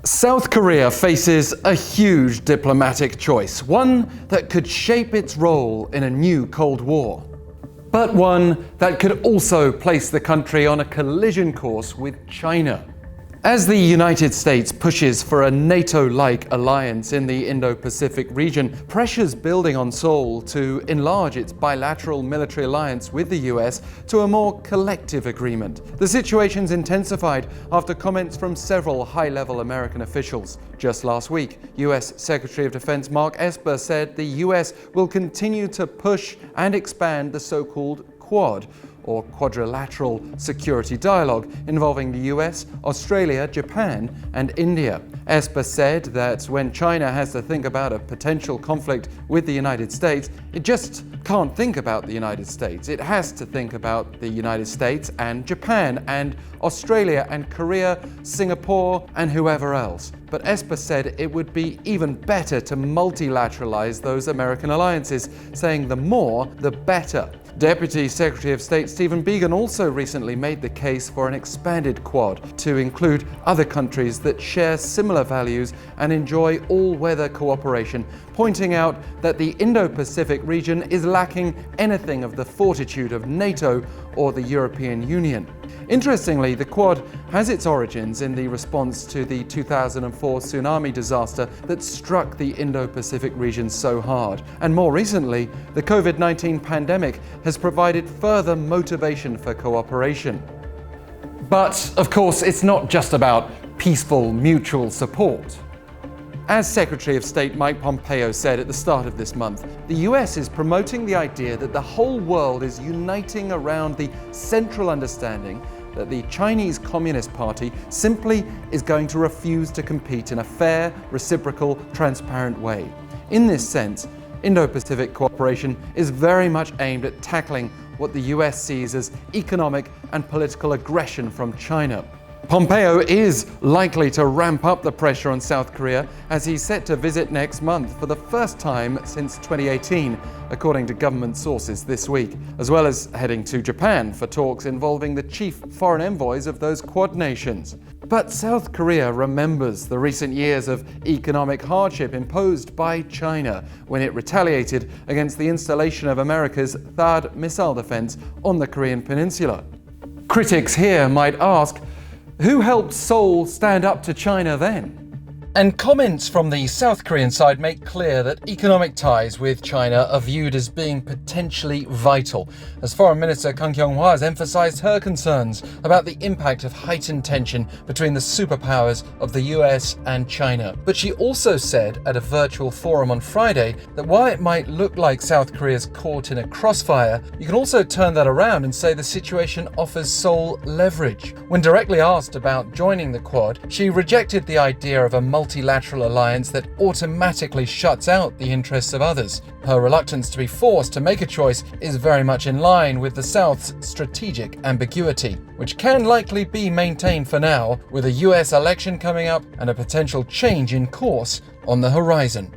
South Korea faces a huge diplomatic choice, one that could shape its role in a new Cold War, but one that could also place the country on a collision course with China. As the United States pushes for a NATO-like alliance in the Indo-Pacific region, pressure's building on Seoul to enlarge its bilateral military alliance with the US to a more collective agreement. The situation's intensified after comments from several high-level American officials. Just last week, US Secretary of Defense Mark Esper said the US will continue to push and expand the so-called Quad, or quadrilateral security dialogue involving the US, Australia, Japan, and India. Esper said that when China has to think about a potential conflict with the United States, it just can't think about the United States. It has to think about the United States and Japan and Australia and Korea, Singapore, and whoever else. But Esper said it would be even better to multilateralize those American alliances, saying the more, the better. Deputy Secretary of State Stephen Biegun also recently made the case for an expanded Quad to include other countries that share similar values and enjoy all-weather cooperation, pointing out that the Indo-Pacific region is lacking anything of the fortitude of NATO or the European Union. Interestingly, the Quad has its origins in the response to the 2004 tsunami disaster that struck the Indo-Pacific region so hard. And more recently, the COVID-19 pandemic has provided further motivation for cooperation. But, of course, it's not just about peaceful mutual support. As Secretary of State Mike Pompeo said at the start of this month, the US is promoting the idea that the whole world is uniting around the central understanding that the Chinese Communist Party simply is going to refuse to compete in a fair, reciprocal, transparent way. In this sense, Indo-Pacific cooperation is very much aimed at tackling what the US sees as economic and political aggression from China. Pompeo is likely to ramp up the pressure on South Korea as he's set to visit next month for the first time since 2018, according to government sources this week, as well as heading to Japan for talks involving the chief foreign envoys of those Quad nations. But South Korea remembers the recent years of economic hardship imposed by China when it retaliated against the installation of America's THAAD missile defense on the Korean peninsula. Critics here might ask, who helped Seoul stand up to China then? And comments from the South Korean side make clear that economic ties with China are viewed as being potentially vital, as Foreign Minister Kang Kyung-hwa has emphasized her concerns about the impact of heightened tension between the superpowers of the US and China. But she also said at a virtual forum on Friday that while it might look like South Korea's caught in a crossfire, you can also turn that around and say the situation offers Seoul leverage. When directly asked about joining the Quad, she rejected the idea of a multilateral alliance that automatically shuts out the interests of others. Her reluctance to be forced to make a choice is very much in line with the South's strategic ambiguity, which can likely be maintained for now, with a US election coming up and a potential change in course on the horizon.